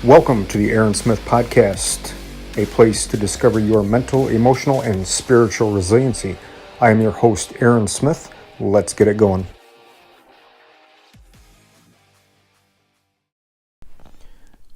Welcome to the Aaron Smith Podcast, a place to discover your mental, emotional, and spiritual resiliency. I am your host, Aaron Smith. Let's get it going.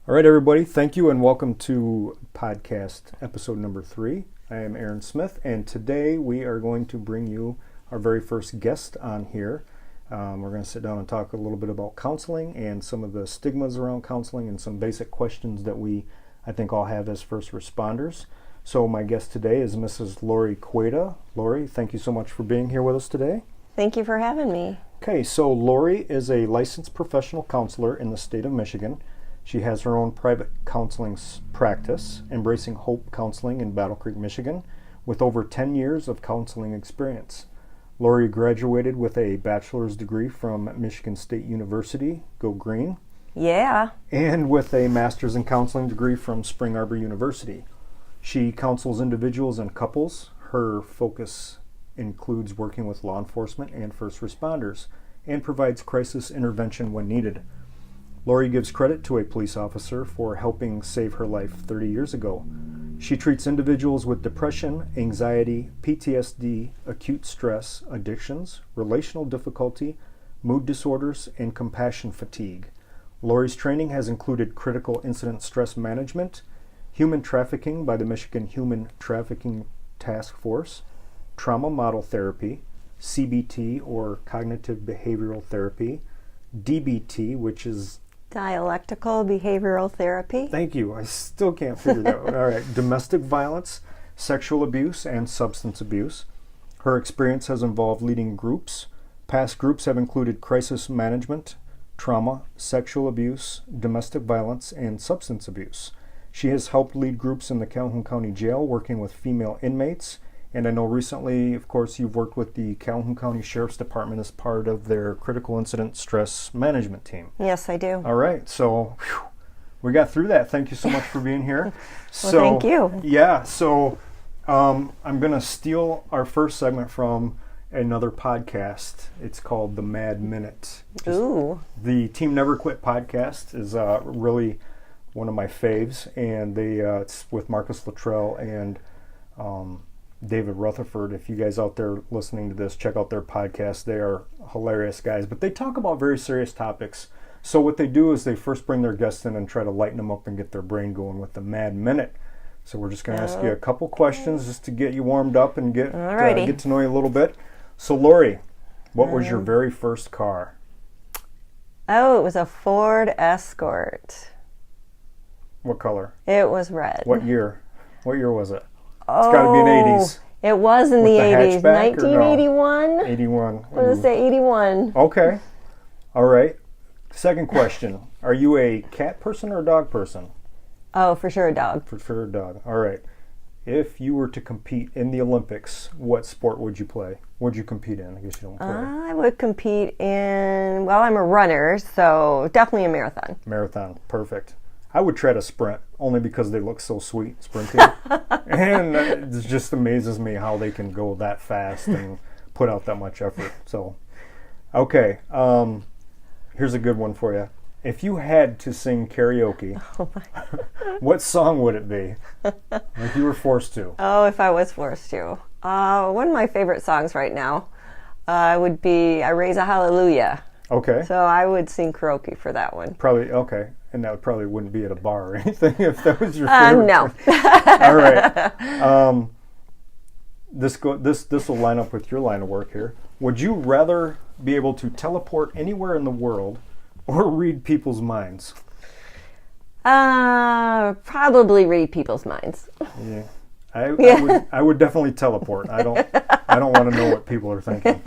All right, everybody. Thank you and welcome to podcast episode number 3. I am Aaron Smith, and today we are going to bring you our very first guest on here. We're going to sit down and talk a little bit about counseling and some of the stigmas around counseling and some basic questions that I think all have as first responders. So my guest today is Mrs. Lauree Quada. Lauree, thank you so much for being here with us today. Thank you for having me. Okay, so Lauree is a licensed professional counselor in the state of Michigan. She has her own private counseling practice, Embracing Hope Counseling in Battle Creek, Michigan, with over 10 years of counseling experience. Lauree graduated with a bachelor's degree from Michigan State University, go Green. Yeah. And with a master's in counseling degree from Spring Arbor University. She counsels individuals and couples. Her focus includes working with law enforcement and first responders, and provides crisis intervention when needed. Lauree gives credit to a police officer for helping save her life 30 years ago. She treats individuals with depression, anxiety, PTSD, acute stress, addictions, relational difficulty, mood disorders, and compassion fatigue. Lauree's training has included critical incident stress management, human trafficking by the Michigan Human Trafficking Task Force, trauma model therapy, CBT or cognitive behavioral therapy, DBT, which is Dialectical behavioral therapy. Thank you. I still can't figure that out. All right. Domestic violence, sexual abuse, and substance abuse. Her experience has involved leading groups. Past groups have included crisis management, trauma, sexual abuse, domestic violence, and substance abuse. She has helped lead groups in the Calhoun County Jail working with female inmates. And I know recently, of course, you've worked with the Calhoun County Sheriff's Department as part of their critical incident stress management team. Yes, I do. All right. So we got through that. Thank you so much for being here. Well, thank you. Yeah. So I'm going to steal our first segment from another podcast. It's called The Mad Minute. Ooh. The Team Never Quit podcast is really one of my faves. And it's with Marcus Luttrell and David Rutherford. If you guys out there listening to this, check out their podcast. They are hilarious guys, but they talk about very serious topics. So what they do is they first bring their guests in and try to lighten them up and get their brain going with the Mad Minute. So we're just going to ask you a couple questions just to get you warmed up and get to know you a little bit. So Lauree, what was your very first car? Oh, it was a Ford Escort. What color? It was red. What year? What year was it? It's got to be in the 80s. It was in the 80s. 1981? No? 81. What does it say? 81. Okay. All right. Second question. Are you a cat person or a dog person? Oh, for sure a dog. For sure a dog. All right. If you were to compete in the Olympics, what sport would you play? Would you compete in? I guess you don't play. I would compete in, well, I'm a runner, so definitely a marathon. Marathon. Perfect. I would try to sprint, only because they look so sweet sprinting. And it just amazes me how they can go that fast and put out that much effort. So, okay, here's a good one for you. If you had to sing karaoke, what song would it be? If you were forced to. Oh, if I was forced to. One of my favorite songs right now would be I Raise a Hallelujah. Okay. So I would sing karaoke for that one. Probably, okay. And that probably wouldn't be at a bar or anything if that was your favorite. No. All right. This will line up with your line of work here. Would you rather be able to teleport anywhere in the world or read people's minds? Probably read people's minds. Yeah. I would definitely teleport. I don't want to know what people are thinking.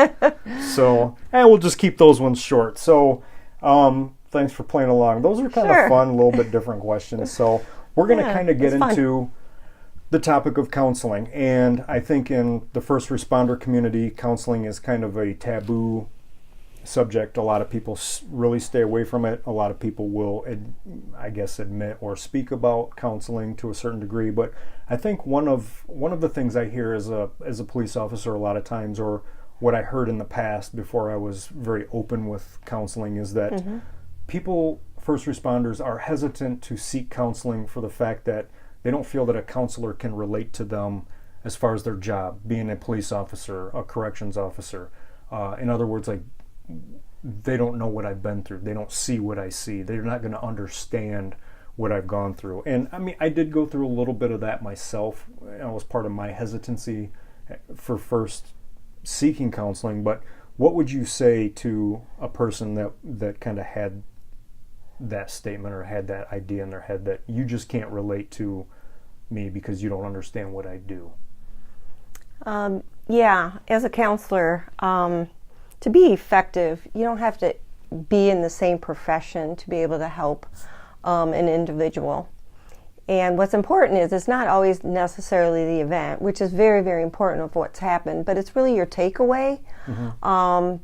So, we'll just keep those ones short. So, thanks for playing along. Those are kind of fun, a little bit different questions. So, we're going to kind of get into the topic of counseling. And I think in the first responder community, counseling is kind of a taboo subject. A lot of people really stay away from it. A lot of people will, I guess, admit or speak about counseling to a certain degree. But I think one of the things I hear as a police officer a lot of times, or what I heard in the past before I was very open with counseling, is that people first responders are hesitant to seek counseling for the fact that they don't feel that a counselor can relate to them as far as their job, being a police officer, a corrections officer. In other words, like, they don't know what I've been through. They don't see what I see. They're not going to understand what I've gone through. And I mean, I did go through a little bit of that myself. It was part of my hesitancy for first seeking counseling. But what would you say to a person that kind of had that statement or had that idea in their head that you just can't relate to me because you don't understand what I do? Yeah, as a counselor, to be effective, you don't have to be in the same profession to be able to help an individual. And what's important is it's not always necessarily the event, which is very, very important of what's happened, but it's really your takeaway. Mm-hmm.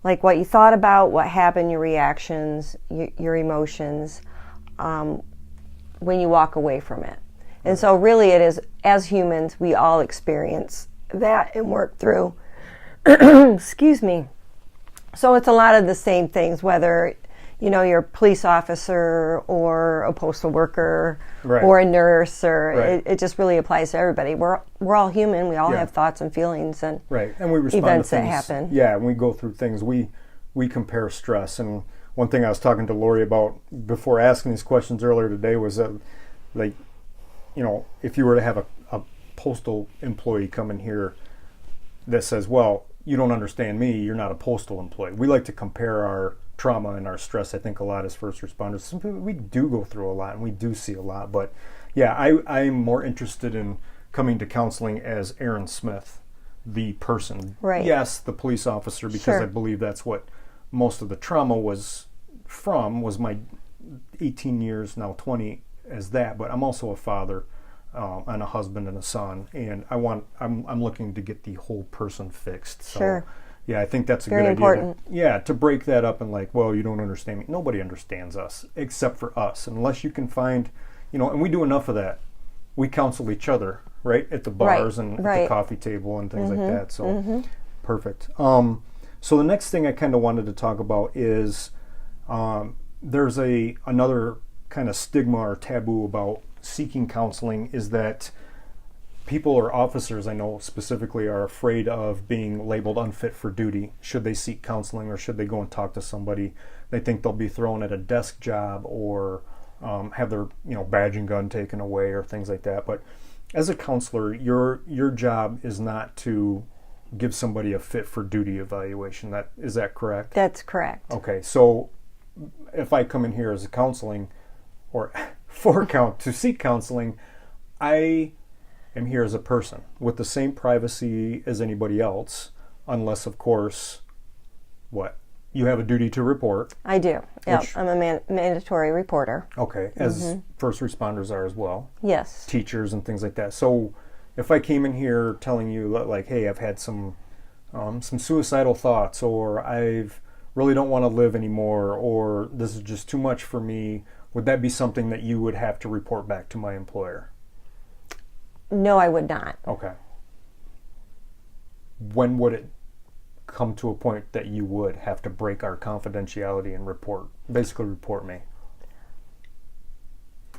Like what you thought about, what happened, your reactions, your emotions, when you walk away from it. And so really it is, as humans, we all experience that and work through. Excuse me. So it's a lot of the same things, whether, you know, you're a police officer or a postal worker, right, or a nurse, or right, it just really applies to everybody. We're all human. We all have thoughts and feelings and, right, and we respond events to things that happen. Yeah, when we go through things, we compare stress. And one thing I was talking to Lauree about before asking these questions earlier today was that, like, you know, if you were to have a postal employee come in here that says, well, you don't understand me, you're not a postal employee. We like to compare our trauma and our stress, I think, a lot as first responders. We do go through a lot and we do see a lot. But yeah, I'm more interested in coming to counseling as Aaron Smith, the person. Right. Yes, the police officer, because sure, I believe that's what most of the trauma was my 18 years, now 20, as that. But I'm also a father and a husband and a son, and I'm looking to get the whole person fixed. So, sure. Yeah, I think that's a very good important. idea. To break that up and like, well, you don't understand me. Nobody understands us except for us, unless you can find, you know, and we do enough of that. We counsel each other, right, at the bars and at the coffee table and things like that. So, perfect. So the next thing I kind of wanted to talk about is there's another kind of stigma or taboo about seeking counseling, is that people or officers, I know specifically, are afraid of being labeled unfit for duty should they seek counseling or should they go and talk to somebody. They think they'll be thrown at a desk job or have their badge and gun taken away or things like that. But as a counselor, your job is not to give somebody a fit for duty evaluation. Is that correct? That's correct. Okay, so if I come in here as a counseling or to seek counseling, I am here as a person with the same privacy as anybody else, unless, of course, what? You have a duty to report. I do. Yeah, I'm a mandatory reporter. Okay, as first responders are as well. Yes. Teachers and things like that. So if I came in here telling you, like, hey, I've had some suicidal thoughts, or I've really don't want to live anymore, or this is just too much for me, would that be something that you would have to report back to my employer? No, I would not. Okay. When would it come to a point that you would have to break our confidentiality and basically report me?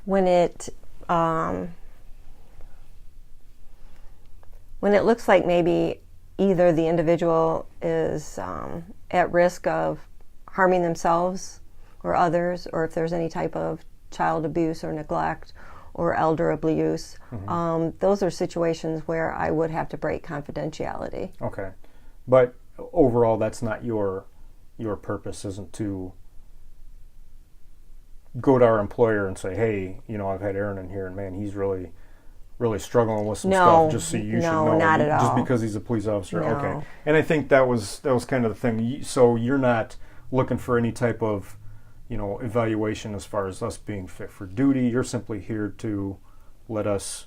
When it looks like maybe either the individual is at risk of harming themselves or others, or if there's any type of child abuse or neglect or elder abuse, those are situations where I would have to break confidentiality. Okay. But overall, that's not your purpose, isn't to go to our employer and say, hey, I've had Aaron in here and man, he's really struggling with some stuff, just so you should know. No, not at all. Just because he's a police officer. No. Okay. And I think that was kind of the thing. So you're not looking for any type of evaluation as far as us being fit for duty. You're simply here to let us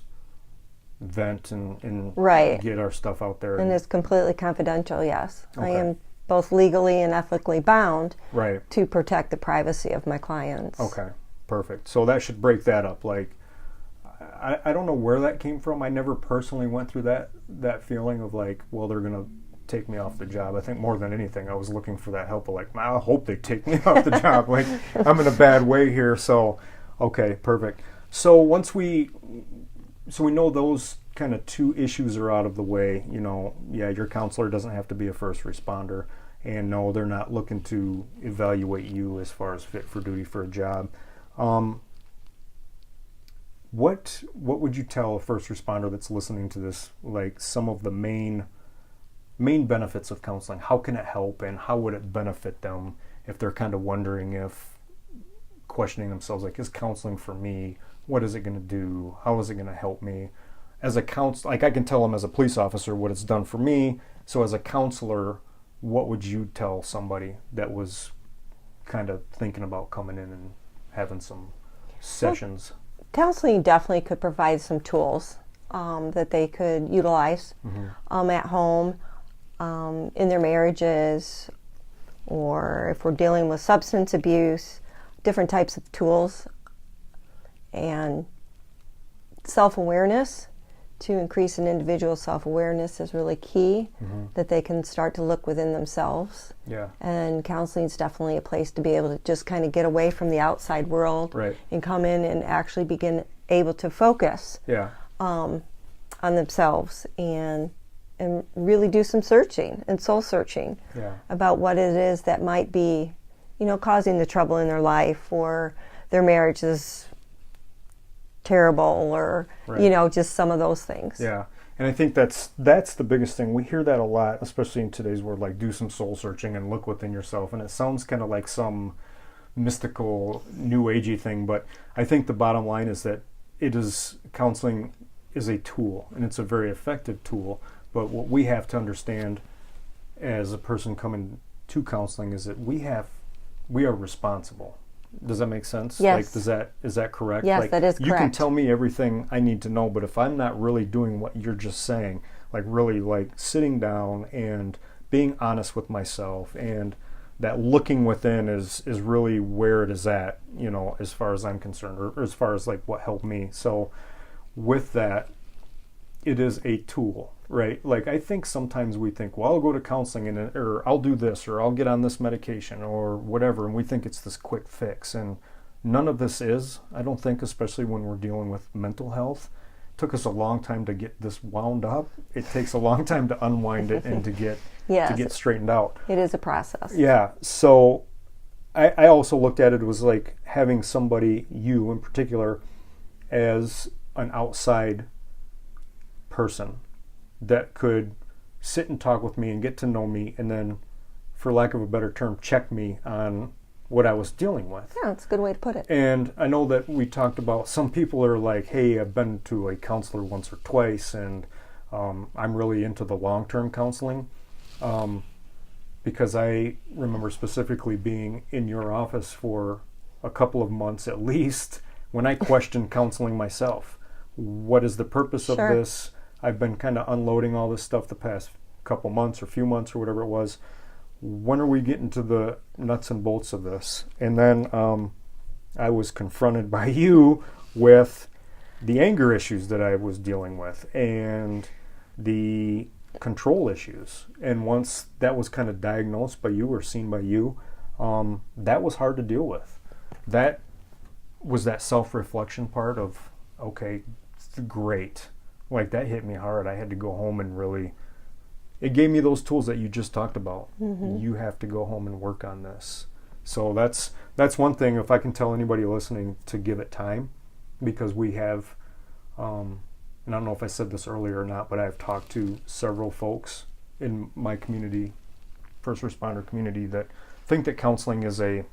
vent and get our stuff out there. And it's completely confidential, yes. Okay. I am both legally and ethically bound right, to protect the privacy of my clients. Okay, perfect. So that should break that up. Like, I don't know where that came from. I never personally went through that feeling of like, well, they're going to take me off the job. I think more than anything, I was looking for that help. Like, I hope they take me off the job. Like, I'm in a bad way here. So, okay, perfect. So we know those kind of two issues are out of the way. You know, yeah, your counselor doesn't have to be a first responder, and no, they're not looking to evaluate you as far as fit for duty for a job. What would you tell a first responder that's listening to this, like some of the main benefits of counseling? How can it help, and how would it benefit them if they're kind of wondering, if questioning themselves, like, is counseling for me? What is it going to do? How is it going to help me? As a counselor, like, I can tell them as a police officer what it's done for me. So as a counselor, what would you tell somebody that was kind of thinking about coming in and having some sessions? Well, counseling definitely could provide some tools that they could utilize at home, in their marriages, or if we're dealing with substance abuse, different types of tools, and self-awareness. To increase an individual's self-awareness is really key, that they can start to look within themselves. Yeah. And counseling is definitely a place to be able to just kind of get away from the outside world, right, and come in and actually begin able to focus on themselves and really do some searching and soul searching about what it is that might be, causing the trouble in their life, or their marriage is terrible, or just some of those things. Yeah. And I think that's the biggest thing. We hear that a lot, especially in today's world, like, do some soul searching and look within yourself. And it sounds kind of like some mystical, new agey thing, but I think the bottom line is that counseling is a tool, and it's a very effective tool. But what we have to understand as a person coming to counseling is that we are responsible. Does that make sense? Yes. Like, is that correct? Yes, like, that is correct. You can tell me everything I need to know, but if I'm not really doing what you're just saying, like, really, like, sitting down and being honest with myself, and that looking within is really where it is at, as far as I'm concerned, or as far as, like, what helped me. So with that, it is a tool, right? Like, I think sometimes we think, well, I'll go to counseling, or I'll do this, or I'll get on this medication, or whatever, and we think it's this quick fix. And none of this is, I don't think, especially when we're dealing with mental health. It took us a long time to get this wound up. It takes a long time to unwind it and to get straightened out. It is a process. Yeah. So I also looked at it was like having somebody, you in particular, as an outside person that could sit and talk with me and get to know me, and then, for lack of a better term, check me on what I was dealing with. Yeah, that's a good way to put it. And I know that we talked about, some people are like, hey, I've been to a counselor once or twice, and I'm really into the long-term counseling, because I remember specifically being in your office for a couple of months at least when I questioned counseling myself. What is the purpose of this? I've been kind of unloading all this stuff the past couple months or few months or whatever it was. When are we getting to the nuts and bolts of this? And then I was confronted by you with the anger issues that I was dealing with, and the control issues. And once that was kind of diagnosed by you or seen by you, that was hard to deal with. That was that self-reflection part of, okay, great. Like, that hit me hard. I had to go home and really, it gave me those tools that you just talked about. You have to go home and work on this. So that's one thing, if I can tell anybody listening, to give it time, because we have, and I don't know if I said this earlier or not, but I've talked to several folks in my community, first responder community, that think that counseling is a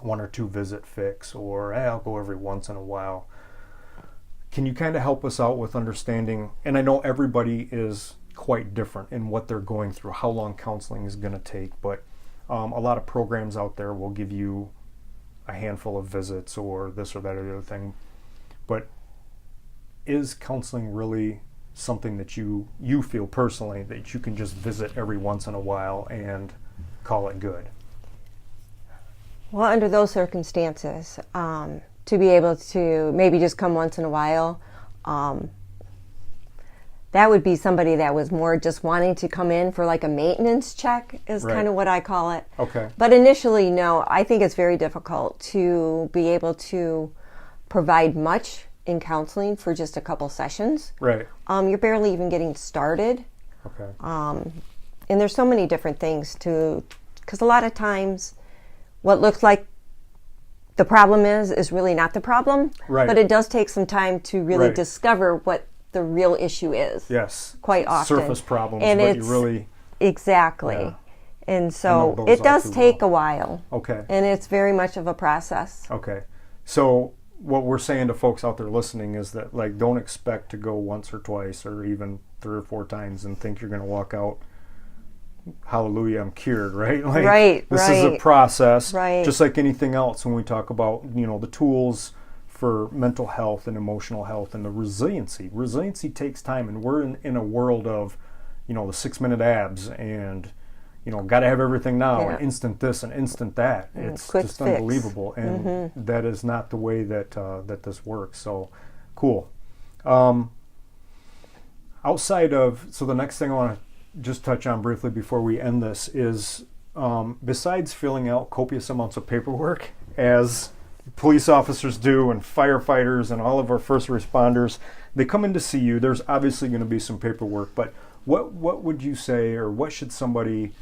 1 or 2 visit fix, or hey, I'll go every once in a while. Can you kind of help us out with understanding, and I know everybody is quite different in what they're going through, how long counseling is going to take, but a lot of programs out there will give you a handful of visits or this or that or the other thing. But is counseling really something that you feel personally that you can just visit every once in a while and call it good? Well, under those circumstances, to be able to maybe just come once in a while, that would be somebody that was more just wanting to come in for like a maintenance check is Right. kind of what I call it. Okay. But initially, no, I think it's very difficult to be able to provide much in counseling for just a couple sessions. Right. You're barely even getting started. Okay. And there's so many different things because a lot of times what looks like the problem is really not the problem. Right. But it does take some time to really Right. discover what the real issue is. Yes. Quite often. Surface problems, And but it's, you really... Exactly. Yeah. And I know so those it all does too take well. a while. Okay. And it's very much of a process. Okay. So what we're saying to folks out there listening is that, like, don't expect to go once or twice or even 3 or 4 times and think you're going to walk out, hallelujah, I'm cured, right? Like, Right, this is a right. process, Right. just like anything else when we talk about, you know, the tools for mental health and emotional health and the resiliency. Resiliency takes time, and we're in a world of, you know, the 6-minute abs and, you know, got to have everything now Yeah. and instant this and instant that. It's quick just fix. unbelievable, and that is not the way that that this works. So, cool. Outside of, so the next thing I want to just touch on briefly before we end this is, besides filling out copious amounts of paperwork, as police officers do and firefighters and all of our first responders, they come in to see you. There's obviously going to be some paperwork, but what would you say, or what should somebody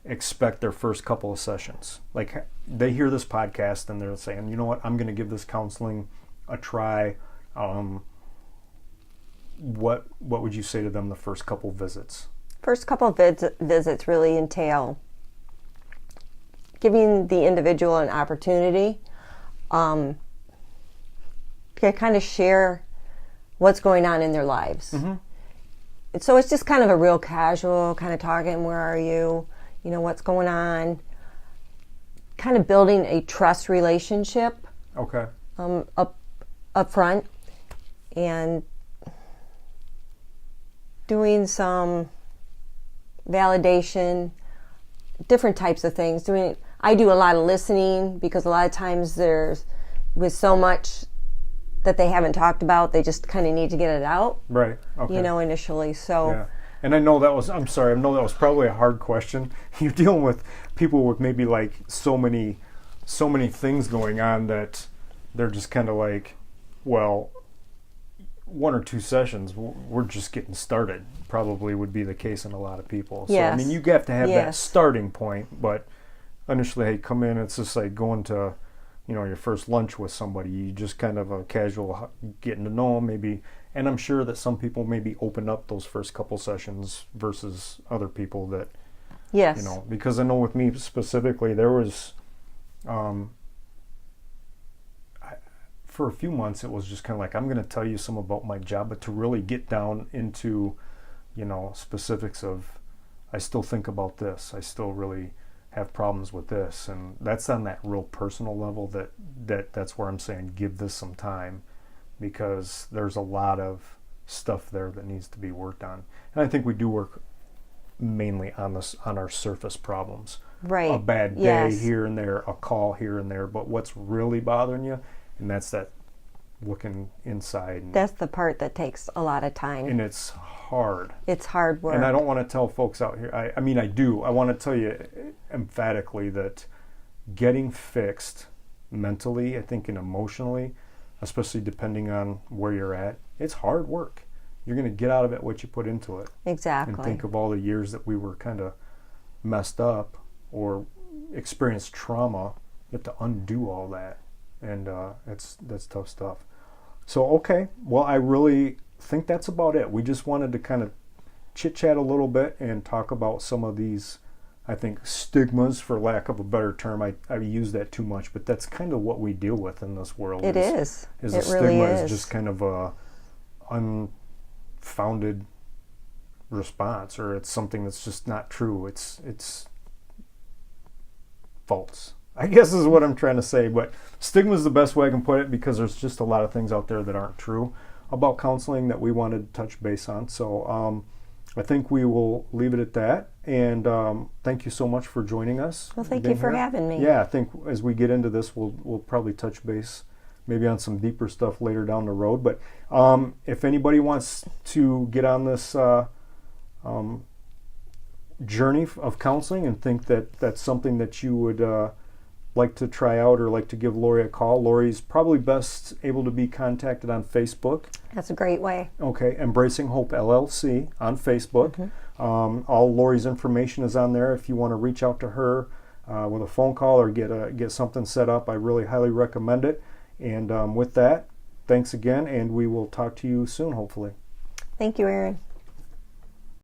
expect their first couple of sessions? Like, they hear this podcast and they're saying, you know what, I'm going to give this counseling a try. What would you say to them the first couple visits? First couple of visits really entail giving the individual an opportunity to kind of share what's going on in their lives. Mm-hmm. So it's just kind of a real casual kind of talking, where are you? You know, what's going on? Kind of building a trust relationship Okay. up front, and doing some validation, different types of things. I do a lot of listening, because a lot of times there's, with so much that they haven't talked about, they just kind of need to get it out. Right. Okay. You know, initially. So Yeah. And I know that was, I'm sorry, I know that was probably a hard question. You're dealing with people with maybe like so many things going on that they're just kind of like, well, 1 or 2 sessions, we're just getting started, probably would be the case in a lot of people. So, Yes. I mean, you have to have that Yes. starting point, but initially, hey, come in, it's just like going to, you know, your first lunch with somebody. You just kind of a casual getting to know them, maybe. And I'm sure that some people maybe open up those first couple sessions versus other people that, yes, you know, because I know with me specifically, there was, for a few months, it was just kind of like, I'm going to tell you some about my job, but to really get down into, you know, specifics of, I still think about this, I still really have problems with this, and that's on that real personal level that's where I'm saying give this some time, because there's a lot of stuff there that needs to be worked on. And I think we do work mainly on our surface problems. right. A bad day Yes. here and there, a call here and there, but what's really bothering you, and that's that looking inside. And, That's the part that takes a lot of time. and it's hard. It's hard work. And I don't want to tell folks out here, I mean, I do. I want to tell you emphatically that getting fixed mentally, I think, and emotionally, especially depending on where you're at, it's hard work. You're going to get out of it what you put into it. Exactly. And think of all the years that we were kind of messed up or experienced trauma. You have to undo all that. And that's tough stuff. So, okay. Well, I really think that's about it. We just wanted to kind of chit-chat a little bit and talk about some of these, I think, stigmas, for lack of a better term. I use that too much, but that's kind of what we deal with in this world. It is. Is It a really stigma is. is just kind of a unfounded response, or it's something that's just not true. It's false, I guess, is what I'm trying to say. But stigma is the best way I can put it, because there's just a lot of things out there that aren't true about counseling that we wanted to touch base on. So I think we will leave it at that. And thank you so much for joining us. Well, thank Being you for here. having me. Yeah, I think as we get into this, we'll probably touch base maybe on some deeper stuff later down the road. But if anybody wants to get on this journey of counseling and think that that's something that you would like to try out or like to give Lauree a call, Lauree's probably best able to be contacted on Facebook. That's a great way. Okay, Embracing Hope LLC on Facebook. All Lauree's information is on there. If you want to reach out to her with a phone call or get something set up, I really highly recommend it. And with that, thanks again, and we will talk to you soon, hopefully. Thank you, Aaron.